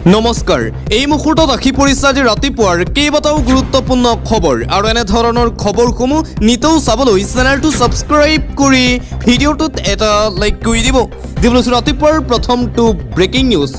নমস্কাৰ এই মুহূৰ্তত আহি পৰিছে আজি ৰাতিপুৱাৰ কেইবাটাও গুৰুত্বপূৰ্ণ খবৰ আৰু এনে ধৰণৰ খবৰসমূহ নিতৌ চাবলৈ চেনেলটো ছাবস্ক্ৰাইব কৰি ভিডিঅ'টোত এটা লাইক কৰি দিব। ৰাতিপুৱাৰ প্ৰথমটো ব্ৰেকিং নিউজ।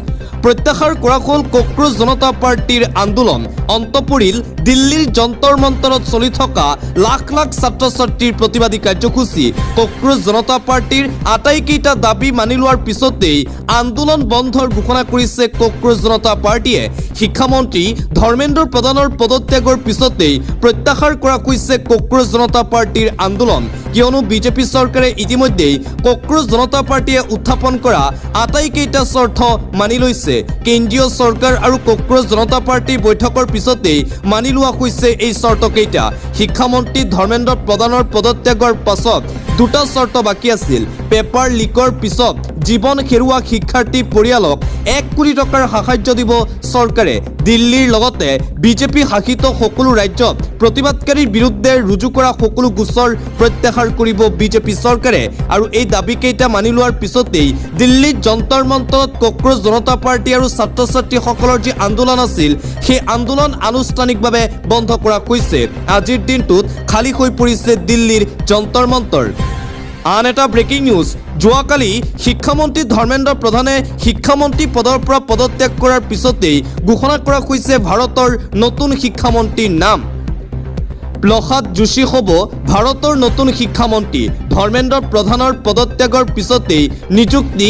প্ৰত্যাহাৰ কৰা হ'ল কক্ৰোচ জনতা পাৰ্টিৰ আন্দোলন। অন্ত পৰিল দিল্লীৰ যন্তৰ মন্তৰত চলি থকা লাখ লাখ ছাত্ৰ ছাত্ৰীৰ প্ৰতিবাদী কাৰ্যসূচী। কক্ৰোচ জনতা পাৰ্টিৰ আটাইকেইটা দাবী মানি লোৱাৰ পিছতেই আন্দোলন বন্ধৰ ঘোষণা কৰিছে কক্ৰোচ জনতা পাৰ্টিয়ে। শিক্ষামন্ত্ৰী ধৰ্মেন্দ্ৰ প্ৰধানৰ পদত্যাগৰ পিছতেই প্ৰত্যাহাৰ কৰা হৈছে কক্ৰোচ জনতা পাৰ্টিৰ আন্দোলন, কিয়নো বিজেপি চৰকাৰে ইতিমধ্যেই কক্ৰোচ জনতা পাৰ্টিয়ে উত্থাপন কৰা আটাইকেইটা স্বাৰ্থ মানি লৈছে। কেন্দ্ৰীয় চৰকাৰ আৰু কক্ৰোচ জনতা পাৰ্টিৰ বৈঠকৰ পিছতেই মানি লোৱা হৈছে এই চৰ্তকেইটা। শিক্ষামন্ত্ৰী ধৰ্মেন্দ্ৰ প্ৰধানৰ পদত্যাগৰ পাছত দুটা চৰ্ত বাকী আছিল। পেপাৰ লিকৰ পিছত জীৱন হেৰুওৱা শিক্ষাৰ্থী পৰিয়ালক 1 কোটি টকাৰ সাহায্য দিব চৰকাৰে। দিল্লীৰ লগতে বিজেপি শাসিত সকলো ৰাজ্যত প্ৰতিবাদকাৰীৰ বিৰুদ্ধে ৰুজু কৰা সকলো গোচৰ প্ৰত্যাহাৰ কৰিব বিজেপি চৰকাৰে। আৰু এই দাবীকেইটা মানি লোৱাৰ পিছতেই দিল্লীত যন্তৰ মন্তৰত কক্ৰোচ জনতা পাৰ্টি আৰু ছাত্ৰ ছাত্ৰীসকলৰ যি আন্দোলন আছিল সেই আন্দোলন আনুষ্ঠানিকভাৱে বন্ধ কৰা হৈছে। আজিৰ দিনটোত খালী হৈ পৰিছে দিল্লীৰ যন্তৰ মন্তৰ। আন এটা ব্ৰেকিং নিউজ। যোৱাকালি শিক্ষামন্ত্ৰী ধৰ্মেন্দ্ৰ প্ৰধানে শিক্ষামন্ত্ৰী পদৰ পৰা পদত্যাগ কৰাৰ পিছতেই ঘোষণা কৰা হৈছে ভাৰতৰ নতুন শিক্ষামন্ত্ৰীৰ নাম। প্ৰসাদ যোশী হ'ব ভাৰতৰ নতুন শিক্ষামন্ত্ৰী। ধৰ্মেন্দ্ৰ প্ৰধানৰ পদত্যাগৰ পিছতেই নিযুক্তি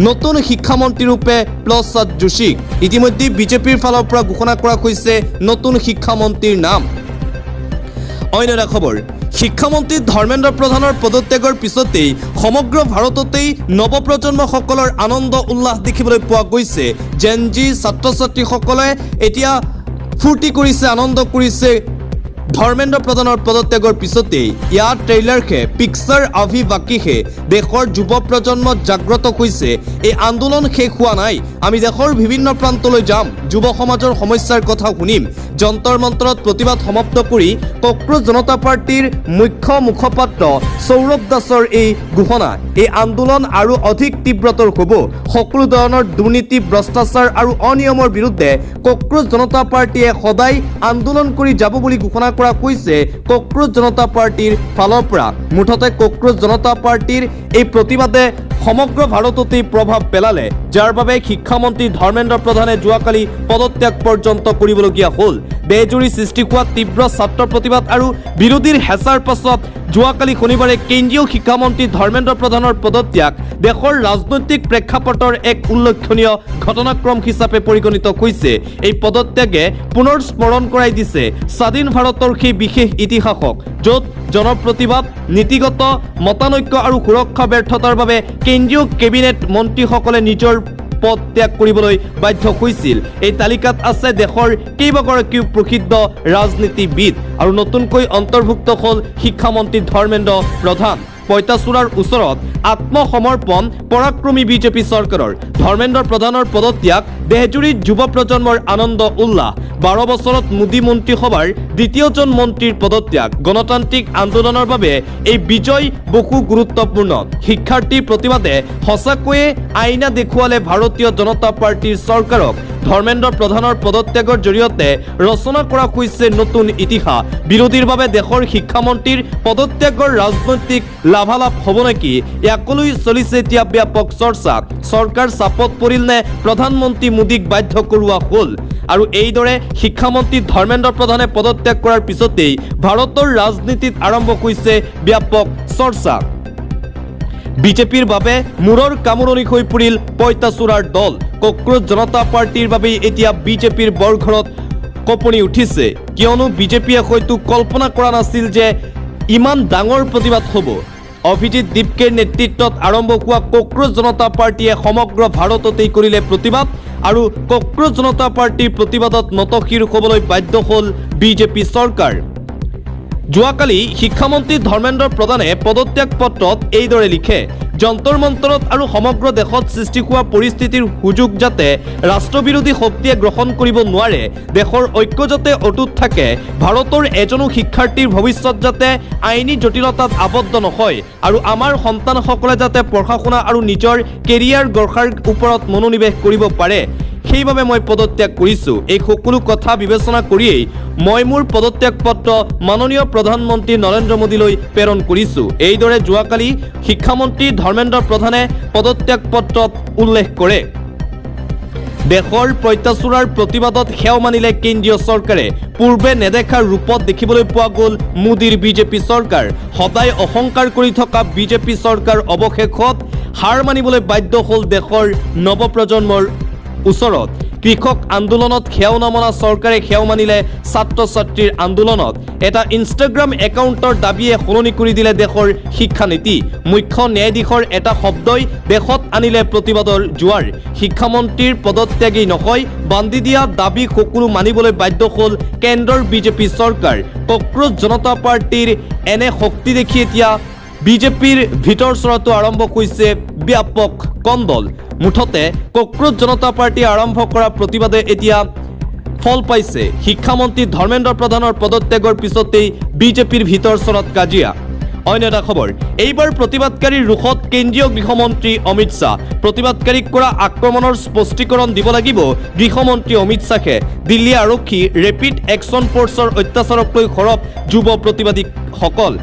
নতুন শিক্ষামন্ত্ৰী ৰূপে প্ৰসাদ যোশীক। ইতিমধ্যে বিজেপিৰ ফালৰ পৰা ঘোষণা কৰা হৈছে নতুন শিক্ষামন্ত্ৰীৰ নাম। অন্য এটা খবৰ। শিক্ষামন্ত্ৰী ধৰ্মেন্দ্ৰ প্ৰধানৰ পদত্যাগৰ পিছতেই সমগ্ৰ ভাৰততেই নৱপ্ৰজন্মসকলৰ আনন্দ উল্লাস দেখিবলৈ পোৱা গৈছে। জেন জি ছাত্ৰ ছাত্ৰীসকলে এতিয়া ফূৰ্তি কৰিছে, আনন্দ কৰিছে ধৰ্মেন্দ্ৰ প্ৰধানৰ পদত্যাগৰ পিছতেই। ইয়াৰ ট্ৰেইলাৰহে পিকচাৰ আভি বাকীহে দেশৰ যুৱ প্ৰজন্মত জাগ্ৰত হৈছে। এই আন্দোলন শেষ হোৱা নাই, আমি দেশৰ বিভিন্ন প্ৰান্তলৈ যাম, যুৱ সমাজৰ সমস্যাৰ কথা শুনিম। যন্তৰ মন্তৰত প্ৰতিবাদ সমাপ্ত কৰি কক্ৰোচ জনতা পাৰ্টিৰ মুখ্য মুখপাত্ৰ সৌৰভ দাসৰ এই ঘোষণা। এই আন্দোলন আৰু অধিক তীব্ৰতৰ হ'ব। সকলো ধৰণৰ দুৰ্নীতি, ভ্ৰষ্টাচাৰ আৰু অনিয়মৰ বিৰুদ্ধে কক্ৰোচ জনতা পাৰ্টিয়ে সদায় আন্দোলন কৰি যাব বুলি ঘোষণা কৰা হৈছে কক্ৰোচ জনতা পাৰ্টিৰ ফালৰ পৰা। মুঠতে কক্ৰোচ জনতা পাৰ্টিৰ এই প্ৰতিবাদে সমগ্ৰ ভাৰততেই প্ৰভাৱ পেলালে, যাৰ বাবে শিক্ষামন্ত্ৰী ধৰ্মেন্দ্ৰ প্ৰধানে যোৱাকালি পদত্যাগ পৰ্যন্ত কৰিবলগীয়া হ'ল। দেশজুৰি সৃষ্টি হোৱা তীব্ৰ ছাত্ৰ প্ৰতিবাদ আৰু বিৰোধীৰ হেঁচাৰ পাছত যোৱাকালি শনিবাৰে কেন্দ্ৰীয় শিক্ষামন্ত্ৰী ধৰ্মেন্দ্ৰ প্ৰধানৰ পদত্যাগ দেশৰ ৰাজনৈতিক প্ৰেক্ষাপটৰ এক উল্লেখনীয় ঘটনাক্ৰম হিচাপে পৰিগণিত হৈছে। এই পদত্যাগে পুনৰ স্মৰণ কৰাই দিছে স্বাধীন ভাৰতৰ সেই বিশেষ ইতিহাসক, য'ত জনপ্ৰতিবাদ, নীতিগত মতানৈক্য আৰু সুৰক্ষা ব্যৰ্থতাৰ বাবে কেন্দ্ৰীয় কেবিনেট মন্ত্ৰীসকলে নিজৰ পদ ত্যাগ কৰিবলৈ বাধ্য হৈছিল। এই তালিকাত আছে দেশৰ কেইবাগৰাকীও প্ৰসিদ্ধ ৰাজনীতিবিদ আৰু নতুনকৈ অন্তৰ্ভুক্ত হ'ল শিক্ষামন্ত্ৰী ধৰ্মেন্দ্ৰ প্ৰধান। পঁইতাচোৰাৰ ওচৰত আত্মসমৰ্পণ পৰাক্ৰমী বিজেপি চৰকাৰৰ। ধৰ্মেন্দ্ৰ প্ৰধানৰ পদত্যাগ দেশজুৰি যুৱ প্ৰজন্মৰ আনন্দ উল্লাস। 12 বছৰত মোদী মন্ত্ৰীসভাৰ দ্বিতীয়জন মন্ত্ৰীৰ পদত্যাগ। গণতান্ত্ৰিক আন্দোলনৰ বাবে এই বিজয় বহু গুৰুত্বপূৰ্ণ। শিক্ষাৰ্থীৰ প্ৰতিবাদে সঁচাকৈয়ে আইনা দেখুৱালে ভাৰতীয় জনতা পাৰ্টিৰ চৰকাৰক। ধৰ্মেন্দ্ৰ প্ৰধানৰ পদত্যাগৰ জৰিয়তে ৰচনা কৰা হৈছে নতুন ইতিহাস। বিৰোধীৰ বাবে দেশৰ শিক্ষামন্ত্ৰীৰ পদত্যাগৰ ৰাজনৈতিক লাভালাভ হ'ব নেকি, ইয়াকলৈ চলিছে এতিয়া ব্যাপক চৰ্চা। চৰকাৰ চাপত পৰিল নে প্ৰধানমন্ত্ৰী মোদীক বাধ্য কৰোৱা হ'ল? আৰু এইদৰে শিক্ষামন্ত্ৰী ধৰ্মেন্দ্ৰ প্ৰধানে পদত্যাগ কৰাৰ পিছতেই ভাৰতৰ ৰাজনীতিত আৰম্ভ হৈছে ব্যাপক চৰ্চা। বিজেপিৰ বাবে মূৰৰ কামোৰণি হৈ পৰিল পঁইতাচোৰাৰ দল। কক্ৰোচ জনতা পাৰ্টিৰ বাবে এতিয়া বিজেপিৰ বৰঘৰত কঁপনি উঠিছে, কিয়নো বিজেপিয়ে হয়তো কল্পনা কৰা নাছিল যে ইমান ডাঙৰ প্ৰতিবাদ হ'ব। অভিজিৎ দীপকেৰ নেতৃত্বত আৰম্ভ হোৱা কক্ৰোচ জনতা পাৰ্টিয়ে সমগ্ৰ ভাৰততেই কৰিলে প্ৰতিবাদ আৰু কক্ৰোচ জনতা পাৰ্টিৰ প্ৰতিবাদত নতশিৰ হ'বলৈ বাধ্য হ'ল বিজেপি চৰকাৰ। যোৱাকালি শিক্ষামন্ত্ৰী ধৰ্মেন্দ্ৰ প্ৰধানে পদত্যাগ পত্ৰত এইদৰে লিখে, যন্তৰ মন্তৰত আৰু সমগ্ৰ দেশত সৃষ্টি হোৱা পৰিস্থিতিৰ সুযোগ যাতে ৰাষ্ট্ৰবিৰোধী শক্তিয়ে গ্ৰহণ কৰিব নোৱাৰে, দেশৰ ঐক্য যাতে অটুট থাকে, ভাৰতৰ এজনো শিক্ষাৰ্থীৰ ভৱিষ্যত যাতে আইনী জটিলতাত আবদ্ধ নহয় আৰু আমাৰ সন্তানসকলে যাতে পঢ়া শুনা আৰু নিজৰ কেৰিয়াৰ গঢ়াৰ ওপৰত মনোনিৱেশ কৰিব পাৰে, সেইবাবে মই পদত্যাগ কৰিছোঁ। এই সকলো কথা বিবেচনা কৰিয়েই মই মোৰ পদত্যাগ পত্ৰ মাননীয় প্ৰধানমন্ত্ৰী নৰেন্দ্ৰ মোদীলৈ প্ৰেৰণ কৰিছোঁ। এইদৰে যোৱাকালি শিক্ষামন্ত্ৰী ধৰ্মেন্দ্ৰ প্ৰধানে পদত্যাগ পত্ৰত উল্লেখ কৰে। দেশৰ প্ৰত্যাচোৰাৰ প্ৰতিবাদত সেও মানিলে কেন্দ্ৰীয় চৰকাৰে। পূৰ্বে নেদেখা ৰূপত দেখিবলৈ পোৱা গ'ল মোদীৰ বিজেপি চৰকাৰ। সদায় অহংকাৰ কৰি থকা বিজেপি চৰকাৰ অৱশেষত হাৰ মানিবলৈ বাধ্য হ'ল দেশৰ নৱপ্ৰজন্মৰ ওচৰত। কৃষক আন্দোলনত সেও নমনা চৰকাৰে সেও মানিলে ছাত্ৰ ছাত্ৰীৰ আন্দোলনত। এটা ইনষ্টাগ্ৰাম একাউণ্টৰ দাবীয়ে সলনি কৰি দিলে দেশৰ শিক্ষানীতি। মুখ্য ন্যায়াধীশৰ এটা শব্দই দেশত আনিলে প্ৰতিবাদৰ জোৱাৰ। শিক্ষামন্ত্ৰীৰ পদত্যাগেই নহয়, বান্ধি দিয়া দাবী সকলো মানিবলৈ বাধ্য হ'ল কেন্দ্ৰৰ বিজেপি চৰকাৰ। কক্ৰোচ জনতা পাৰ্টীৰ এনে শক্তি দেখি এতিয়া বিজেপিৰ ভিতৰ চৰাটো আৰম্ভ হৈছে ব্যাপক কন্দল। মুঠতে কক্ৰোচ জনতা পাৰ্টীয়ে আৰম্ভ কৰা প্ৰতিবাদে এতিয়া ফল পাইছে। শিক্ষামন্ত্ৰী ধৰ্মেন্দ্ৰ প্ৰধানৰ পদত্যাগৰ পিছতেই বিজেপিৰ ভিতৰ চৰত কাজিয়া। অন্য এটা খবৰ, এইবাৰ প্ৰতিবাদকাৰীৰ ৰোষত কেন্দ্ৰীয় গৃহমন্ত্ৰী অমিত শ্বাহ। প্ৰতিবাদকাৰীক কৰা আক্ৰমণৰ স্পষ্টীকৰণ দিব লাগিব গৃহমন্ত্ৰী অমিত শ্বাহে। দিল্লী আৰক্ষী ৰেপিড একশ্যন ফ'ৰ্চৰ অত্যাচাৰক লৈ সৰব যুৱ প্ৰতিবাদীসকল।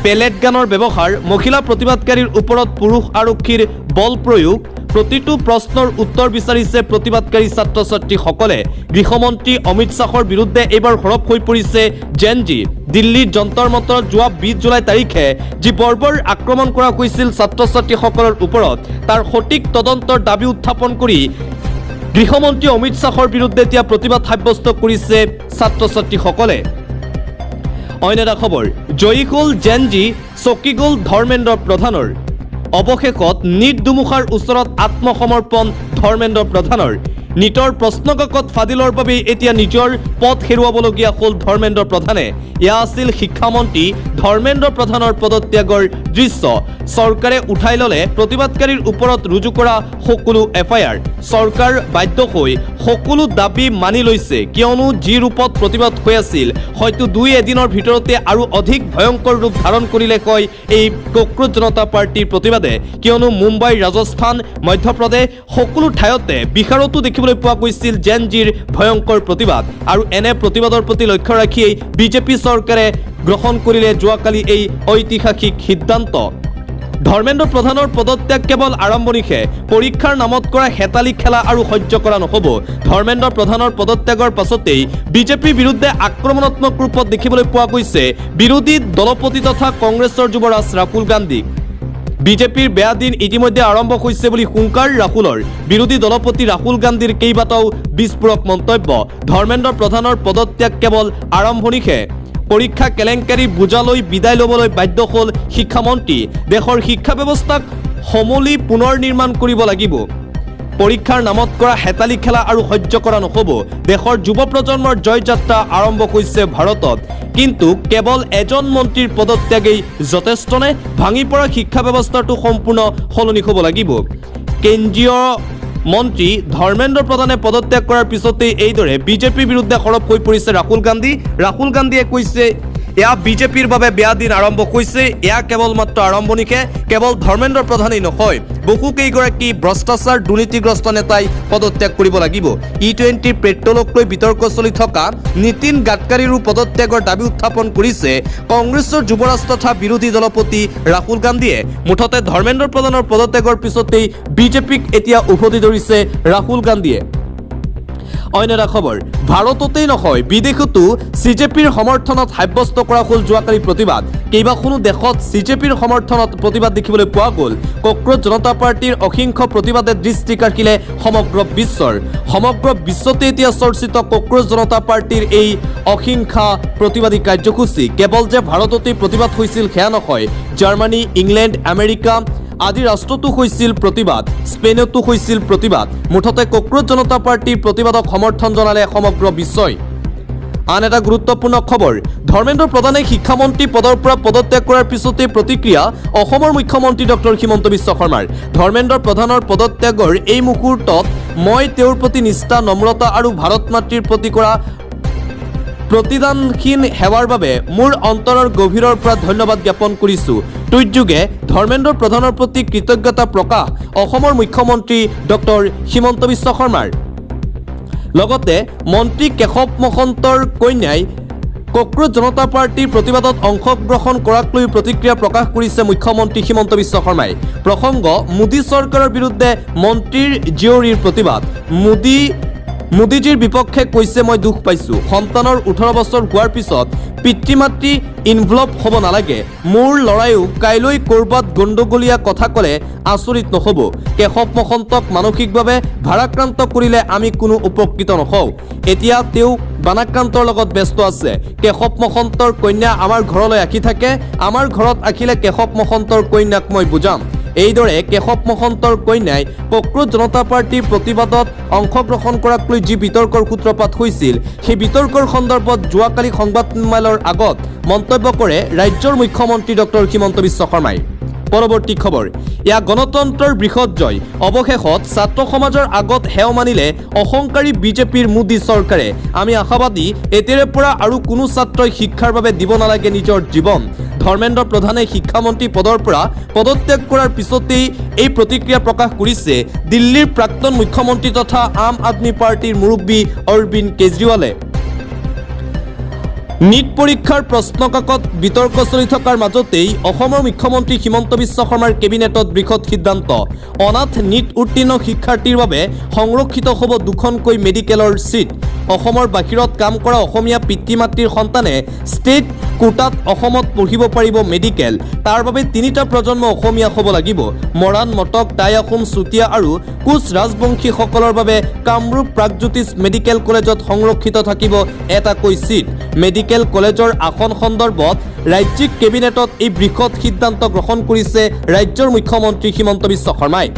পেলেট গানৰ ব্যৱহাৰ, মহিলা প্ৰতিবাদকাৰীৰ ওপৰত পুৰুষ আৰক্ষীৰ বল প্ৰয়োগ, প্ৰতিটো প্ৰশ্নৰ উত্তৰ বিচাৰিছে প্ৰতিবাদকাৰী ছাত্ৰ ছাত্ৰীসকলে। গৃহমন্ত্ৰী অমিত শ্বাহৰ বিৰুদ্ধে এইবাৰ সৰব হৈ পৰিছে জেন জি। দিল্লীৰ যন্তৰ মন্তৰত যোৱা 20 জুলাই তাৰিখে যি বৰ্বৰ আক্ৰমণ কৰা হৈছিল ছাত্ৰ ছাত্ৰীসকলৰ ওপৰত, তাৰ সঠিক তদন্তৰ দাবী উত্থাপন কৰি গৃহমন্ত্ৰী অমিত শ্বাহৰ বিৰুদ্ধে এতিয়া প্ৰতিবাদ সাব্যস্ত কৰিছে ছাত্ৰ ছাত্ৰীসকলে। অন্য এটা খবৰ, জয়ী হ'ল জেন জি, চকী গ'ল ধৰ্মেন্দ্ৰ প্ৰধানৰ। অৱশেষত নীট দুমুখাৰ ওচৰত আত্মসমৰ্পণ ধৰ্মেন্দ্ৰ প্ৰধানৰ। নীটৰ প্ৰশ্নকাকত ফাদিলৰ বাবে এতিয়া নিজৰ পদ হেৰুৱাবলগীয়া হ'ল ধৰ্মেন্দ্ৰ প্ৰধানে। এয়া আছিল শিক্ষামন্ত্ৰী ধৰ্মেন্দ্ৰ প্ৰধানৰ পদত্যাগৰ দৃশ্য। চৰকাৰে উঠাই ল'লে প্ৰতিবাদকাৰীৰ ওপৰত ৰুজু কৰা সকলো FIR। চৰকাৰ বাধ্য হৈ সকলো দাবী মানি লৈছে, কিয়নো যি ৰূপত প্ৰতিবাদ হৈ আছিল হয়তো 2 এদিনৰ ভিতৰতে আৰু অধিক ভয়ংকৰ ৰূপ ধাৰণ কৰিলে কয় এই কক্ৰোচ জনতা পাৰ্টীৰ প্ৰতিবাদে। কিয়নো মুম্বাই, ৰাজস্থান, মধ্যপ্ৰদেশ সকলো ঠাইতে বিহাৰতো দেখিবলৈ পোৱা গৈছিল জেন জিৰ ভয়ংকৰ প্ৰতিবাদ। আৰু এনে প্ৰতিবাদৰ প্ৰতি লক্ষ্য ৰাখিয়েই বিজেপি চৰকাৰে গ্ৰহণ কৰিলে যোৱাকালি এই ঐতিহাসিক সিদ্ধান্ত। ধৰ্মেন্দ্ৰ প্ৰধানৰ পদত্যাগ কেৱল আৰম্ভণিহে। পৰীক্ষাৰ নামত কৰা হেতালি খেলা আৰু সহ্য কৰা নহ'ব। ধৰ্মেন্দ্ৰ প্ৰধানৰ পদত্যাগৰ পাছতেই বিজেপিৰ বিৰুদ্ধে আক্ৰমণাত্মক ৰূপত দেখিবলৈ পোৱা গৈছে বিৰোধী দলপতি তথা কংগ্ৰেছৰ যুৱৰাজ ৰাহুল গান্ধীক। বিজেপিৰ বেয়া দিন ইতিমধ্যে আৰম্ভ হৈছে বুলি হুংকাৰ ৰাহুলৰ। বিৰোধী দলপতি ৰাহুল গান্ধীৰ কেইবাটাও বিস্ফোৰক মন্তব্য। ধৰ্মেন্দ্ৰ প্ৰধানৰ পদত্যাগ কেৱল আৰম্ভণিহে। পৰীক্ষা কেলেংকাৰীৰ বোজালৈ বিদায় ল'বলৈ বাধ্য হ'ল শিক্ষামন্ত্ৰী। দেশৰ শিক্ষা ব্যৱস্থাক সমূলি পুনৰ নিৰ্মাণ কৰিব লাগিব। পৰীক্ষাৰ নামত কৰা হেতালি খেলা আৰু সহ্য কৰা নহ'ব। দেশৰ যুৱ প্ৰজন্মৰ জয়যাত্ৰা আৰম্ভ হৈছে ভাৰতত। কিন্তু কেৱল এজন মন্ত্ৰীৰ পদত্যাগেই যথেষ্টনে? ভাঙি পৰা শিক্ষা ব্যৱস্থাটো সম্পূৰ্ণ সলনি হ'ব লাগিব। কেন্দ্ৰীয় মন্ত্ৰী ধৰ্মেন্দ্ৰ প্ৰধানে পদত্যাগ কৰাৰ পিছতেই এইদৰে বিজেপিৰ বিৰুদ্ধে সৰব হৈ পৰিছে ৰাহুল গান্ধী। ৰাহুল গান্ধীয়ে কৈছে এয়া বিজেপিৰ বাবে বেয়া দিন আৰম্ভ হৈছে। এয়া কেৱল মাত্ৰ আৰম্ভণিহে। কেৱল ধৰ্মেন্দ্ৰ প্ৰধানেই নহয়, বহু কেইগৰাকী ভ্ৰষ্টাচাৰ দুৰ্নীতিগ্ৰস্ত নেতাই পদত্যাগ কৰিব লাগিব। E20 পেট্ৰলক লৈ বিতৰ্ক চলি থকা নীতিন গাডকাৰীৰো পদত্যাগৰ দাবী উত্থাপন কৰিছে কংগ্ৰেছৰ যুৱৰাজ তথা বিৰোধী দলপতি ৰাহুল গান্ধীয়ে। মুঠতে ধৰ্মেন্দ্ৰ প্ৰধানৰ পদত্যাগৰ পিছতেই বিজেপিক এতিয়া উভতি ধৰিছে ৰাহুল গান্ধীয়ে। অন্য এটা খবৰ, ভাৰততেই নহয় বিদেশতো CJPৰ সমৰ্থনত সাব্যস্ত কৰা হ'ল যোৱাকালি প্ৰতিবাদ। কেইবাখনো দেশত CJPৰ সমৰ্থনত প্ৰতিবাদ দেখিবলৈ পোৱা গ'ল। কক্ৰোচ জনতা পাৰ্টীৰ অসংখ্য প্ৰতিবাদে দৃষ্টি কাঢ়িলে সমগ্ৰ বিশ্বৰ। সমগ্ৰ বিশ্বতে এতিয়া চৰ্চিত কক্ৰোচ জনতা পাৰ্টীৰ এই অসংখ্য প্ৰতিবাদী কাৰ্যসূচী। কেৱল যে ভাৰততেই প্ৰতিবাদ হৈছিল সেয়া নহয়, জাৰ্মানী, ইংলেণ্ড, আমেৰিকা আদি ৰাষ্ট্ৰতো হৈছিল প্ৰতিবাদ, স্পেইনতো হৈছিল প্ৰতিবাদ। মুঠতে কক্ৰোচ জনতা পাৰ্টীৰ প্ৰতিবাদক সমৰ্থন জনালে সমগ্ৰ বিশ্বই। আন এটা গুৰুত্বপূৰ্ণ খবৰ, ধৰ্মেন্দ্ৰ প্ৰধানে শিক্ষামন্ত্ৰী পদৰ পৰা পদত্যাগ কৰাৰ পিছতে প্ৰতিক্ৰিয়া অসমৰ মুখ্যমন্ত্ৰী ডক্টৰ হিমন্ত বিশ্ব শৰ্মাৰ। ধৰ্মেন্দ্ৰ প্ৰধানৰ পদত্যাগৰ এই মুহূৰ্তত মই তেওঁৰ প্ৰতি নিষ্ঠা, নম্ৰতা আৰু ভাৰত মাতৃৰ প্ৰতি কৰা প্ৰতিদানহীন সেৱাৰ বাবে মোৰ অন্তৰৰ গভীৰৰ পৰা ধন্যবাদ জ্ঞাপন কৰিছোঁ। টুইটযোগে ধৰ্মেন্দ্ৰ প্ৰধানৰ প্ৰতি কৃতজ্ঞতা প্ৰকাশ অসমৰ মুখ্যমন্ত্ৰী ডক্টৰ হিমন্ত বিশ্ব শৰ্মাৰ। লগতে মন্ত্ৰী কেশৱ মহন্তৰ কন্যাই কক্ৰোচ জনতা পাৰ্টিৰ প্ৰতিবাদত অংশগ্ৰহণ কৰাক লৈ প্ৰতিক্ৰিয়া প্ৰকাশ কৰিছে মুখ্যমন্ত্ৰী হিমন্ত বিশ্ব শৰ্মাই। প্ৰসংগ মোদী চৰকাৰৰ বিৰুদ্ধে মন্ত্ৰীৰ জীয়ৰীৰ প্ৰতিবাদ। মোদীজীৰ বিপক্ষে কৈছে মই দুখ পাইছোঁ। সন্তানৰ 18 বছৰ হোৱাৰ পিছত পিতৃ মাতৃ ইনভলভ হ'ব নালাগে। মোৰ ল'ৰাইও কাইলৈ ক'ৰবাত গণ্ডগোলীয়া কথা ক'লে আচৰিত নহ'ব। কেশৱ মহন্তক মানসিকভাৱে ভাৰাক্ৰান্ত কৰিলে আমি কোনো উপকৃত নহওঁ। এতিয়া তেওঁ বানাক্ৰান্তৰ লগত ব্যস্ত আছে। কেশৱ মহন্তৰ কন্যা আমাৰ ঘৰলৈ আহি থাকে। আমাৰ ঘৰত আহিলে কেশৱ মহন্তৰ কন্যাক মই বুজাম। এইদৰে কেশৱ মহন্তৰ কন্যাই কক্ৰোচ জনতা পাৰ্টিৰ প্ৰতিবাদত অংশগ্ৰহণ কৰাক লৈ যি বিতৰ্কৰ সূত্ৰপাত হৈছিল, সেই বিতৰ্কৰ সন্দৰ্ভত যোৱাকালি সংবাদমেলৰ আগত মন্তব্য কৰে ৰাজ্যৰ মুখ্যমন্ত্ৰী ডক্টৰ হিমন্ত বিশ্ব শৰ্মাই। পৰৱৰ্তী খবৰ, এয়া গণতন্ত্ৰৰ বৃহৎ জয়। অৱশেষত ছাত্ৰ সমাজৰ আগত সেও মানিলে অহংকাৰী বিজেপিৰ মোদী চৰকাৰে। আমি আশাবাদী এতিয়াৰে পৰা আৰু কোনো ছাত্ৰই শিক্ষাৰ বাবে দিব নালাগে নিজৰ জীৱন। ধৰ্মেন্দ্ৰ প্ৰধানে শিক্ষামন্ত্ৰী পদৰ পৰা পদত্যাগ কৰাৰ পিছতেই এই প্ৰতিক্ৰিয়া প্ৰকাশ কৰিছে দিল্লীৰ প্ৰাক্তন মুখ্যমন্ত্ৰী তথা আম আদমি পাৰ্টিৰ মুৰব্বী অৰবিন্দ কেজৰিৱালে। নীট পৰীক্ষাৰ প্ৰশ্নকাকত বিতৰ্ক চলি থকাৰ মাজতেই অসমৰ মুখ্যমন্ত্ৰী হিমন্ত বিশ্ব শৰ্মাৰ কেবিনেটত বৃহৎ সিদ্ধান্ত। অনাথ নীট উত্তীৰ্ণ শিক্ষাৰ্থীৰ বাবে সংৰক্ষিত হ'ব 2খনকৈ মেডিকেলৰ ছিট। অসমৰ বাহিৰত কাম কৰা অসমীয়া পিতৃ মাতৃৰ সন্তানে ষ্টেট কোটাত অসমত পঢ়িব পাৰিব মেডিকেল। তাৰ বাবে 3টা প্ৰজন্ম অসমীয়া হ'ব লাগিব। মৰাণ, মটক, টাই আহোম, চুতীয়া আৰু কোচ ৰাজবংশীসকলৰ বাবে কামৰূপ প্ৰাগজ্যোতিষ মেডিকেল কলেজত সংৰক্ষিত থাকিব এটাকৈ ছিট। মেডিকেল কলেজৰ আসন সন্দৰ্ভত ৰাজ্যিক কেবিনেটত এই বৃহৎ সিদ্ধান্ত গ্ৰহণ কৰিছে ৰাজ্যৰ মুখ্যমন্ত্ৰী হিমন্ত বিশ্ব শৰ্মাই।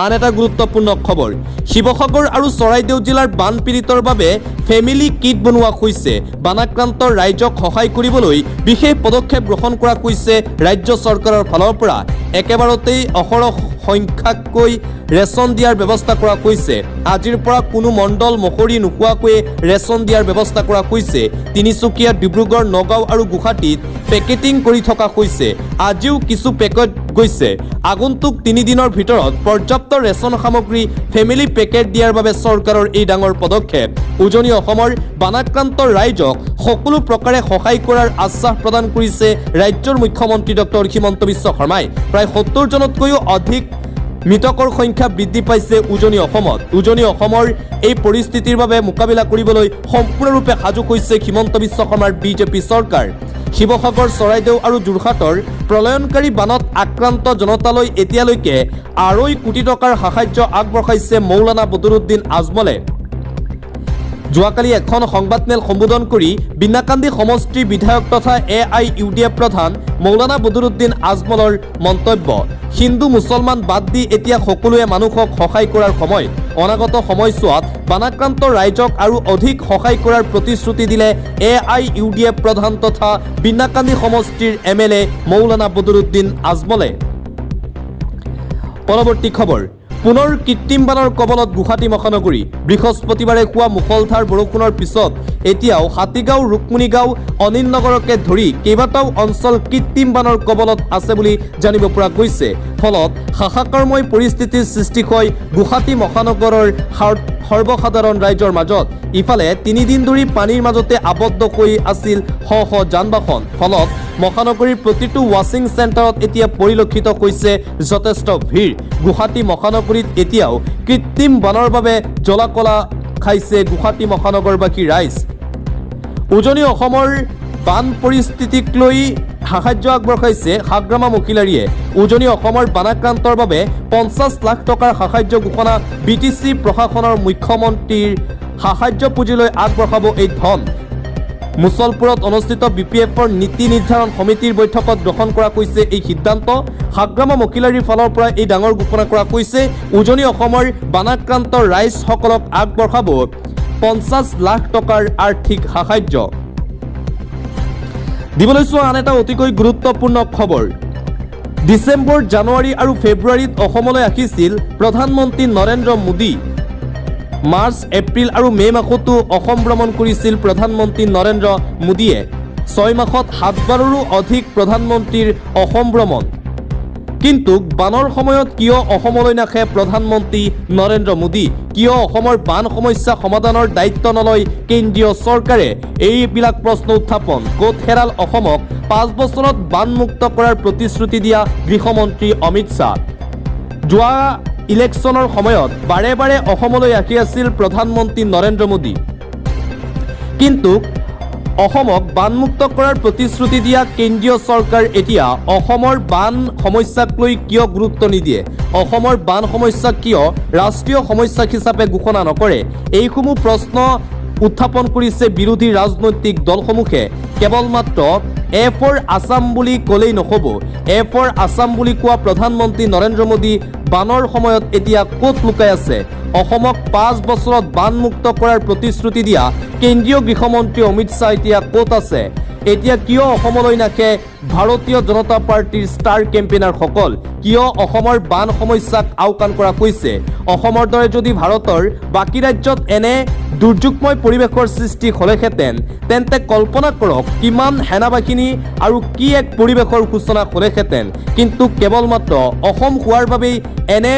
আন এটা গুৰুত্বপূৰ্ণ খবৰ, শিৱসাগৰ আৰু চৰাইদেউ জিলাৰ বানপীড়িতৰ বাবে ফেমিলি কিট বনোৱা হৈছে। বানাক্ৰান্ত ৰাইজক সহায় কৰিবলৈ বিশেষ পদক্ষেপ গ্ৰহণ কৰা হৈছে ৰাজ্য চৰকাৰৰ ফালৰ পৰা। একেবাৰতেই অহৰহ সংখ্যাকৈ ৰেচন দিয়াৰ ব্যৱস্থা কৰা হৈছে। আজিৰ পৰা কোনো মণ্ডল মহৰি নোহোৱাকৈয়ে ৰেচন দিয়াৰ ব্যৱস্থা কৰা হৈছে। তিনিচুকীয়া, ডিব্ৰুগড়, নগাঁও আৰু গুৱাহাটীত পেকেটিং কৰি থকা হৈছে। আজিও কিছু পেকেট গৈছে। আগন্তুক 3 দিনৰ ভিতৰত পৰ্যাপ্ত ৰেচন সামগ্ৰী ফেমিলি পেকেট দিয়াৰ বাবে চৰকাৰৰ এই ডাঙৰ পদক্ষেপ। উজনি অসমৰ বানাক্ৰান্ত ৰাইজক সকলো প্ৰকাৰে সহায় কৰাৰ আশ্বাস প্ৰদান কৰিছে ৰাজ্যৰ মুখ্যমন্ত্ৰী ডক্টৰ হিমন্ত বিশ্ব শৰ্মাই। প্ৰায় 70 জনতকৈও অধিক মৃতকৰ সংখ্যা বৃদ্ধি পাইছে উজনি অসমত। উজনি অসমৰ এই পৰিস্থিতিৰ বাবে মোকাবিলা কৰিবলৈ সম্পূৰ্ণৰূপে সাজু হৈছে হিমন্ত বিশ্ব শৰ্মাৰ বিজেপি চৰকাৰ। শিৱসাগৰ, চৰাইদেউ আৰু যোৰহাটৰ প্ৰলয়নকাৰী বানত আক্ৰান্ত জনতালৈ এতিয়ালৈকে 2.5 কোটি টকাৰ সাহায্য আগবঢ়াইছে মৌলানা বদৰুদ্দিন আজমলে। যোৱাকালি এখন সংবাদমেল সম্বোধন কৰি বিনাকান্দি সমষ্টিৰ বিধায়ক তথা AIUDF প্ৰধান মৌলানা বদৰুদ্দিন আজমলৰ মন্তব্য, হিন্দু মুছলমান বাদ দি এতিয়া সকলোৱে মানুহক সহায় কৰাৰ সময়। অনাগত সময়ছোৱাত বানাক্ৰান্ত ৰাইজক আৰু অধিক সহায় কৰাৰ প্ৰতিশ্ৰুতি দিলে AIUDF প্ৰধান তথা বিনাকান্দি সমষ্টিৰ MLA মৌলানা বদৰুদ্দিন আজমলে। পৰৱৰ্তী খবৰ, পুনৰ কৃত্ৰিম বানৰ কবলত গুৱাহাটী মহানগৰী। বৃহস্পতিবাৰে হোৱা মুষলধাৰ বৰষুণৰ পিছত এতিয়াও হাতীগাঁও, ৰুক্মিণীগাঁও, অনিল নগৰকে ধৰি কেইবাটাও অঞ্চল কৃত্ৰিম বানৰ কবলত আছে বুলি জানিব পৰা গৈছে। ফলত হাহাকাৰময় পৰিস্থিতিৰ সৃষ্টি হয় গুৱাহাটী মহানগৰৰ সৰ্বসাধাৰণ ৰাইজৰ মাজত। ইফালে 3 দিন ধৰি পানীৰ মাজতে আবদ্ধ হৈ আছিল শ যান বাহন। ফলত মহানগৰীৰ প্ৰতিটো ৱাশ্বিং চেণ্টাৰত এতিয়া পৰিলক্ষিত হৈছে যথেষ্ট ভিৰ। গুৱাহাটী মহানগৰীত এতিয়াও কৃত্ৰিম বানৰ বাবে জ্বলা-কলা খাইছে গুৱাহাটী মহানগৰবাসী ৰাইজ। উজনি অসমৰ বান পৰিস্থিতিক লৈ সাহায্য আগবঢ়াইছে হাগ্ৰামা মহিলাৰীয়ে। উজনি অসমৰ বানাক্ৰান্তৰ বাবে 50 লাখ টকাৰ সাহায্য ঘোষণা BTC প্ৰশাসনৰ মুখ্যমন্ত্ৰীৰ সাহায্য পুঁজিলৈ আগবঢ়াব এই ধন। মুছলপুৰত অনুষ্ঠিত BPFৰ নীতি নিৰ্ধাৰণ সমিতিৰ বৈঠকত গ্ৰহণ কৰা হৈছে এই সিদ্ধান্ত। হাগ্ৰামা মহিলাৰীৰ ফালৰ পৰা এই ডাঙৰ ঘোষণা কৰা হৈছে। উজনি অসমৰ বানাক্ৰান্ত ৰাইজসকলক আগবঢ়াব 50 লাখ টকাৰ আৰ্থিক সাহায্য। দিবলৈ চোৱা আন এটা অতিকৈ গুৰুত্বপূৰ্ণ খবৰ, ডিচেম্বৰ, জানুৱাৰী আৰু ফেব্ৰুৱাৰীত অসমলৈ আহিছিল প্ৰধানমন্ত্ৰী নৰেন্দ্ৰ মোদী। মাৰ্চ, এপ্ৰিল আৰু মে মাহতো অসম ভ্ৰমণ কৰিছিল প্ৰধানমন্ত্ৰী নৰেন্দ্ৰ মোদীয়ে। 6 মাহত 7 বাৰৰো অধিক প্ৰধানমন্ত্ৰীৰ অসম ভ্ৰমণ। কিন্তু বানৰ সময়ত কিয় অসমলৈ নাহে প্ৰধানমন্ত্ৰী নৰেন্দ্ৰ মোদী? কিয় অসমৰ বান সমস্যা সমাধানৰ দায়িত্ব নলয় কেন্দ্ৰীয় চৰকাৰে? এইবিলাক প্ৰশ্ন উত্থাপন। ক'ত হেৰাল অসমক 5 বছৰত বানমুক্ত কৰাৰ প্ৰতিশ্ৰুতি দিয়া গৃহমন্ত্ৰী অমিত শ্বাহ? যোৱা ইলেকশ্যনৰ সময়ত বাৰে বাৰে অসমলৈ আহি আছিল প্ৰধানমন্ত্ৰী নৰেন্দ্ৰ মোদী, কিন্তু অসমক বানমুক্ত কৰাৰ প্ৰতিশ্ৰুতি দিয়া কেন্দ্ৰীয় চৰকাৰ এতিয়া অসমৰ বান সমস্যাক লৈ কিয় গুৰুত্ব নিদিয়ে? অসমৰ বান সমস্যা কিয় ৰাষ্ট্ৰীয় সমস্যা হিচাপে ঘোষণা নকৰে? এইসমূহ প্ৰশ্ন উত্থাপন কৰিছে বিৰোধী ৰাজনৈতিক দলসমূহে। কেৱল মাত্ৰ এ ফৰ আছাম বুলি ক'লেই নহ'ব। এ ফৰ আছাম বুলি কোৱা প্ৰধানমন্ত্ৰী নৰেন্দ্ৰ মোদী বানৰ সময়ত এতিয়া ক'ত লুকাই আছে? অসমক 5 বছৰত বানমুক্ত কৰাৰ প্ৰতিশ্ৰুতি দিয়া কেন্দ্ৰীয় গৃহমন্ত্ৰী অমিত শ্বাহ এতিয়া ক'ত আছে? এতিয়া কিয় অসমলৈ নাহে ভাৰতীয় জনতা পাৰ্টীৰ ষ্টাৰ কেম্পেইনাৰসকল? কিয় অসমৰ বান সমস্যাক আওকাণ কৰা হৈছে? অসমৰ দৰে যদি ভাৰতৰ বাকী ৰাজ্যত এনে দুৰ্যোগময় পৰিৱেশৰ সৃষ্টি হ'লেহেঁতেন, তেন্তে কল্পনা কৰক কিমান সেনাবাহিনী আৰু কি এক পৰিৱেশৰ সূচনা হ'লেহেঁতেন। কিন্তু কেৱল মাত্ৰ অসম হোৱাৰ বাবেই এনে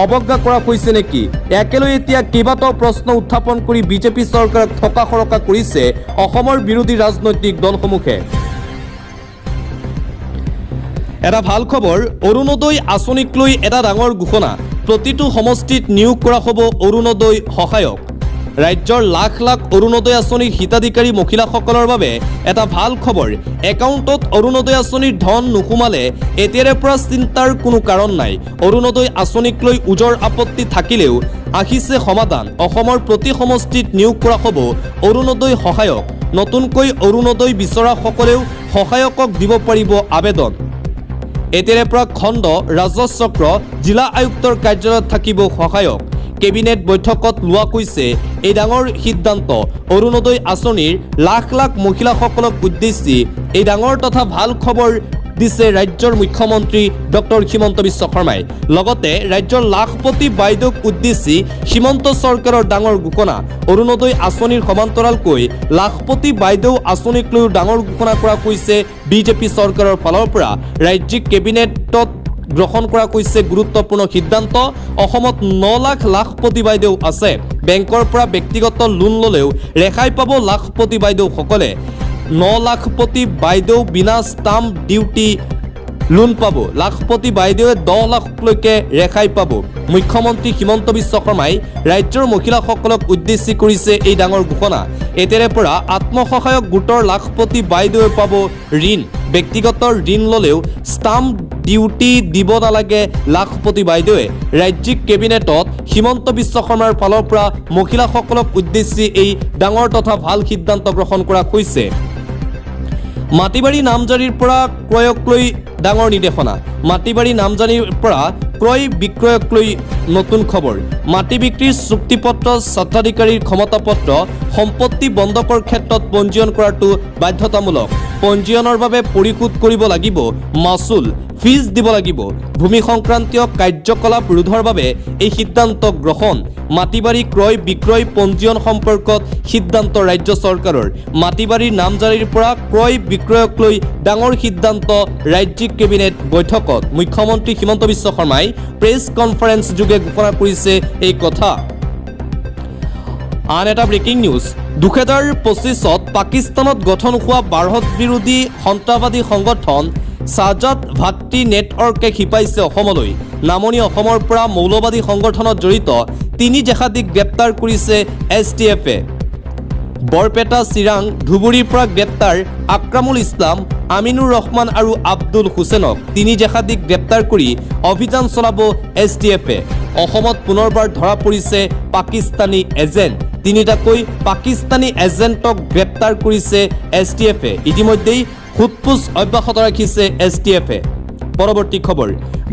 অৱজ্ঞা কৰা হৈছে নেকি? একেলৈ এতিয়া কেইবাটাও প্ৰশ্ন উত্থাপন কৰি বিজেপি চৰকাৰক থকা সৰকা কৰিছে অসমৰ বিৰোধী ৰাজনৈতিক দলসমূহে। এটা ভাল খবৰ, অৰুণোদয় আঁচনিক লৈ এটা ডাঙৰ ঘোষণা। প্ৰতিটো সমষ্টিত নিয়োগ কৰা হ'ব অৰুণোদয় সহায়ক। ৰাজ্যৰ লাখ লাখ অৰুণোদয় আঁচনিৰ হিতাধিকাৰী মহিলাসকলৰ বাবে এটা ভাল খবৰ। একাউণ্টত অৰুণোদয় আঁচনিৰ ধন নোসোমালে এতিয়াৰে পৰা চিন্তাৰ কোনো কাৰণ নাই। অৰুণোদয় আঁচনিক লৈ ওজৰ আপত্তি থাকিলেও আহিছে সমাধান। অসমৰ প্ৰতি সমষ্টিত নিয়োগ কৰা হ'ব অৰুণোদয় সহায়ক। নতুনকৈ অৰুণোদয় বিচৰাসকলেও সহায়কক দিব পাৰিব আবেদন। এতিয়াৰে পৰা খণ্ড, ৰাজহ চক্ৰ, জিলা আয়ুক্তৰ কাৰ্যালয়ত থাকিব সহায়ক। কেবিনেট বৈঠকত লোৱা হৈছে এই ডাঙৰ সিদ্ধান্ত। অৰুণোদয় আঁচনিৰ লাখ লাখ মহিলাসকলক উদ্দেশ্যি এই ডাঙৰ তথা ভাল খবৰ দিছে ৰাজ্যৰ মুখ্যমন্ত্ৰী ডক্টৰ হিমন্ত বিশ্ব শৰ্মাই। লগতে ৰাজ্যৰ লাখপতি বাইদেউক উদ্দেশ্যি হিমন্ত চৰকাৰৰ ডাঙৰ ঘোষণা। অৰুণোদয় আঁচনিৰ সমান্তৰালকৈ লাখপতি বাইদেউ আঁচনিক লৈও ডাঙৰ ঘোষণা কৰা হৈছে বিজেপি চৰকাৰৰ ফালৰ পৰা। ৰাজ্যিক কেবিনেটত গ্ৰহণ কৰা হৈছে গুৰুত্বপূৰ্ণ সিদ্ধান্ত। অসমত 9 লাখ লাখপতি বাইদেউ আছে। বেংকৰ পৰা ব্যক্তিগত লোন ল'লেও ৰেহাই পাব লাখপতি বাইদেউসকলে। 9 লাখপতি বাইদেউ বিনা ষ্টাম্প ডিউটি লোন পাব। লাখপতি বাইদেৱে 10 লাখলৈকে ৰেহাই পাব। মুখ্যমন্ত্ৰী হিমন্ত বিশ্ব শৰ্মাই ৰাজ্যৰ মহিলাসকলক উদ্দেশ্যি কৰিছে এই ডাঙৰ ঘোষণা। এতিয়াৰে পৰা আত্মসহায়ক গোটৰ লাখপতি বাইদেৱে পাব ঋণ। ব্যক্তিগত ঋণ ল'লেও ষ্টাম্প ডিউটি দিব নালাগে লাখপতি বাইদেৱে। ৰাজ্যিক কেবিনেটত হিমন্ত বিশ্ব শৰ্মাৰ ফালৰ পৰা মহিলাসকলক উদ্দেশ্যি এই ডাঙৰ তথা ভাল সিদ্ধান্ত গ্ৰহণ কৰা হৈছে। মাটিবাৰী নামজাৰিৰ পৰা ক্ৰয়ক লৈ ডাঙৰ নিৰ্দেশনা। মাটিবাৰী নামজাৰিৰ পৰা ক্ৰয় বিক্ৰয়ক লৈ নতুন খবৰ। মাটি বিক্ৰীৰ চুক্তিপত্ৰ, স্বত্বাধিকাৰীৰ ক্ষমতাপত্ৰ, সম্পত্তি বন্ধকৰ ক্ষেত্ৰত পঞ্জীয়ন কৰাটো বাধ্যতামূলক। পঞ্জীয়নৰ বাবে পৰিশোধ কৰিব লাগিব মাচুল, ফিজ দিব লাগিব। ভূমি সংক্ৰান্তীয় কাৰ্যকলাপ ৰোধৰ বাবে এই সিদ্ধান্ত গ্ৰহণ। মাটিবাৰী ক্ৰয় বিক্ৰয় পঞ্জীয়ন সম্পৰ্কত সিদ্ধান্ত ৰাজ্য চৰকাৰৰ। মাটিবাৰীৰ নামজাৰিৰ পৰা ক্ৰয় বিক্ৰয়ক লৈ ডাঙৰ সিদ্ধান্ত ৰাজ্যিক কেবিনেট বৈঠকত। মুখ্যমন্ত্ৰী হিমন্ত বিশ্ব শৰ্মাই প্ৰেছ কনফাৰেন্স যোগে ঘোষণা কৰিছে এই কথা। আন এটা ব্ৰেকিং নিউজ, 2025ত পাকিস্তানত গঠন হোৱা ভাৰত বিৰোধী সন্ত্ৰাসবাদী সংগঠন সাজাদ ভাতৃ নেটৱৰ্কে শিপাইছে অসমলৈ। নামনি অসমৰ পৰা মৌলবাদী সংগঠনত জড়িত 3 জেহাদীক গ্ৰেপ্তাৰ কৰিছে STF-এ। বৰপেটা, চিৰাং, ধুবুৰীৰ পৰা গ্ৰেপ্তাৰ আক্ৰামুল ইছলাম, আমিনুৰ ৰহমান আৰু আব্দুল হুছেইনক 3 জেহাদীক গ্ৰেপ্তাৰ কৰি অভিযান চলাব STF-এ। অসমত পুনৰবাৰ ধৰা পৰিছে পাকিস্তানী এজেণ্ট। 3টাকৈ পাকিস্তানী এজেণ্টক গ্ৰেপ্তাৰ কৰিছে STF-এ। ইতিমধ্যেই সোধপোছ অব্যাহত ৰাখিছে STF-এ। পৰৱৰ্তী খবৰ,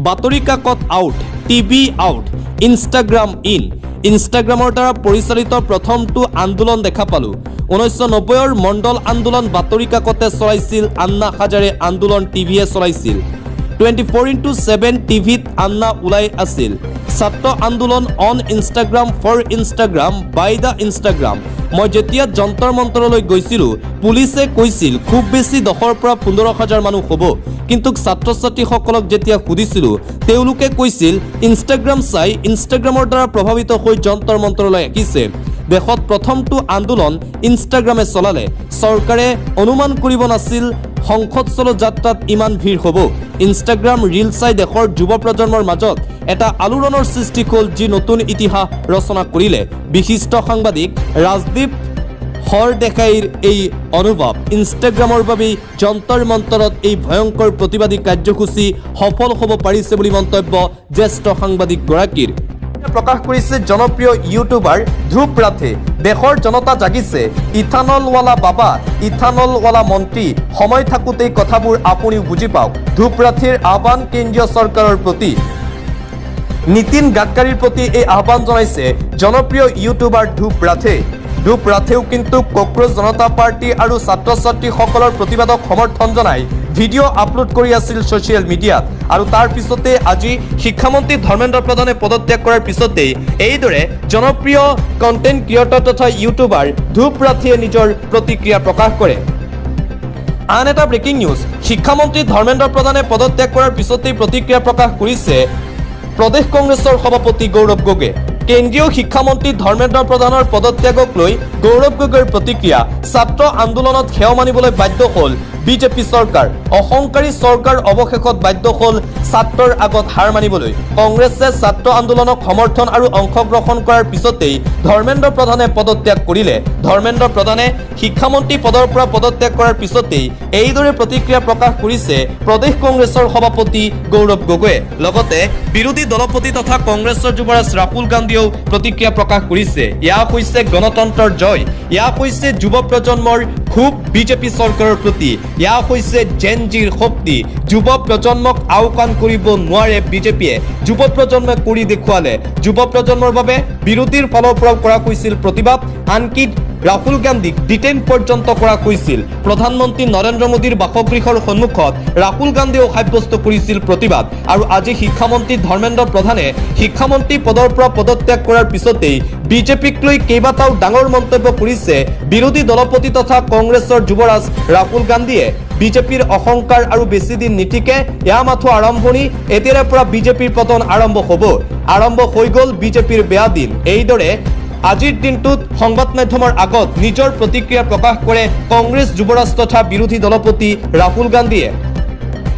বাতৰি কাকত out, TV out, Instagram in. ইনষ্টাগ্ৰামৰ দ্বাৰা পৰিচালিত প্ৰথমটো আন্দোলন দেখা পালোঁ। 1990ৰ মণ্ডল আন্দোলন বাতৰি কাকতে চলাইছিল আন্না হাজাৰে আন্দোলন টিভিয়ে চলাইছিল। 24x7 টিভিত আন্না ওলাই আছিল। ছাত্ৰ আন্দোলন on Instagram, for Instagram, by the Instagram. মই যেতিয়া যন্তৰ মন্তৰলৈ গৈছিলোঁ পুলিচে কৈছিল খুব বেছি 10ৰ পৰা 15,000 মানুহ হ'ব, কিন্তু ছাত্ৰ ছাত্ৰীসকলক যেতিয়া সুধিছিলোঁ তেওঁলোকে কৈছিল ইনষ্টাগ্ৰাম চাই ইনষ্টাগ্ৰামৰ দ্বাৰা প্ৰভাৱিত হৈ যন্তৰ মন্তৰলৈ আহিছে। দেশত প্ৰথমটো আন্দোলন ইনষ্টাগ্ৰামে চলালে চৰকাৰে অনুমান কৰিব নাছিল সংসদ চলো যাত্ৰাত ইমান ভিৰ হ'ব। ইনষ্টাগ্ৰাম ৰিল চাই দেশৰ যুৱ প্ৰজন্মৰ মাজত এটা আলোড়নৰ সৃষ্টি হ'ল, যি নতুন ইতিহাস ৰচনা কৰিলে বিশিষ্ট সাংবাদিক ৰাজদীপ হৰদেখাইৰ এই অনুভৱ। ইনষ্টাগ্ৰামৰ বাবেই যন্তৰ মন্তৰত এই ভয়ংকৰ প্ৰতিবাদী কাৰ্যসূচী সফল হ'ব পাৰিছে বুলি মন্তব্য জ্যেষ্ঠ সাংবাদিকগৰাকীৰ। প্ৰকাশ কৰিছে জনপ্ৰিয় ইউটিউবাৰ ধ্ৰুৱ ৰাঠে। দেশৰ জনতা জাগিছে, ইথানলৱালা বাবা, ইথানলৱালা মন্ত্ৰী, সময় থাকোঁতেই কথাবোৰ আপুনিও বুজি পাওক। ধ্ৰুৱ ৰাঠেৰ আহ্বান কেন্দ্ৰীয় চৰকাৰৰ প্ৰতি। নীতিন গাডকাৰীৰ প্ৰতি এই আহ্বান জনাইছে জনপ্ৰিয় ইউটিউবাৰ ধ্ৰুৱ ৰাঠে। ধ্ৰুৱ ৰাঠেও কিন্তু কক্ৰোচ জনতা পাৰ্টি আৰু ছাত্ৰ ছাত্ৰীসকলৰ প্ৰতিবাদক সমৰ্থন জনাই ভিডিঅ' আপলোড কৰি আছিল ছ'চিয়েল মিডিয়াত। আৰু তাৰ পিছতে আজি শিক্ষামন্ত্ৰী ধৰ্মেন্দ্ৰ প্ৰধানে পদত্যাগ কৰাৰ পিছতেই এইদৰে জনপ্ৰিয় কণ্টেণ্ট ক্ৰিয়েটৰ তথা ইউটিউবাৰ ধ্ৰুৱ ৰাঠেয়ে নিজৰ প্ৰতিক্ৰিয়া প্ৰকাশ কৰে। আন এটা ব্ৰেকিং নিউজ, শিক্ষামন্ত্ৰী ধৰ্মেন্দ্ৰ প্ৰধানে পদত্যাগ কৰাৰ পিছতেই প্ৰতিক্ৰিয়া প্ৰকাশ কৰিছে প্ৰদেশ কংগ্ৰেছৰ সভাপতি গৌৰৱ গগৈ। কেন্দ্ৰীয় শিক্ষামন্ত্ৰী ধৰ্মেন্দ্ৰ প্ৰধানৰ পদত্যাগক লৈ গৌৰৱ গগৈৰ প্ৰতিক্ৰিয়া। ছাত্ৰ আন্দোলনত সেৱা মানিবলৈ বাধ্য হ'ল বিজেপি চৰকাৰ। অহংকাৰী চৰকাৰ অৱশেষত বাধ্য হ'ল ছাত্ৰৰ আগত হাৰ মানিবলৈ। কংগ্ৰেছে ছাত্ৰ আন্দোলনক সমৰ্থন আৰু অংশগ্ৰহণ কৰাৰ পিছতেই ধৰ্মেন্দ্ৰ প্ৰধানে পদত্যাগ কৰিলে। ধৰ্মেন্দ্ৰ প্ৰধানে শিক্ষামন্ত্ৰী পদৰ পৰা পদত্যাগ কৰাৰ পিছতেই এইদৰে প্ৰতিক্ৰিয়া প্ৰকাশ কৰিছে প্ৰদেশ কংগ্ৰেছৰ সভাপতি গৌৰৱ গগৈয়ে। লগতে বিৰোধী দলপতি তথা কংগ্ৰেছৰ যুৱৰাজ ৰাহুল গান্ধীয়েও প্ৰতিক্ৰিয়া প্ৰকাশ কৰিছে। এয়া হৈছে গণতন্ত্ৰৰ জয়, এয়া হৈছে যুৱ প্ৰজন্মৰ ক্ষোভ বিজেপি চৰকাৰৰ প্ৰতি, এয়া হৈছে জেন জিৰ শক্তি। যুৱ প্ৰজন্মক আওকাণ কৰিব নোৱাৰে বিজেপিয়ে, যুৱ প্ৰজন্মই কৰি দেখুৱালে। যুৱ প্ৰজন্মৰ বাবে বিৰোধীৰ ফালৰ পৰাও কৰা হৈছিল প্ৰতিবাদ, আনকি ৰাহুল গান্ধীক ডিটেইন পৰ্যন্ত কৰা হৈছিল। প্ৰধানমন্ত্ৰী নৰেন্দ্ৰ মোদীৰ বাসগৃহৰ সন্মুখত ৰাহুল গান্ধীয়েও সাব্যস্ত কৰিছিল প্ৰতিবাদ। আৰু আজি শিক্ষামন্ত্ৰী ধৰ্মেন্দ্ৰ প্ৰধানে শিক্ষামন্ত্ৰী পদৰ পৰা পদত্যাগ কৰাৰ পিছতেই বিজেপিক লৈ কেইবাটাও ডাঙৰ মন্তব্য কৰিছে বিৰোধী দলপতি তথা কংগ্ৰেছৰ যুৱৰাজ ৰাহুল গান্ধীয়ে। বিজেপিৰ অহংকাৰ আৰু বেছিদিন নিটিকে, এয়া মাথো আৰম্ভণি। এতিয়াৰে পৰা বিজেপিৰ পতন আৰম্ভ হ'ব। আৰম্ভ হৈ গ'ল বিজেপিৰ বেয়া দিন। এইদৰে আজিৰ দিনটোত সংবাদ মাধ্যমৰ আগত নিজৰ প্ৰতিক্ৰিয়া প্ৰকাশ কৰে কংগ্ৰেছ যুৱৰাজ তথা বিৰোধী দলপতি ৰাহুল গান্ধীয়ে।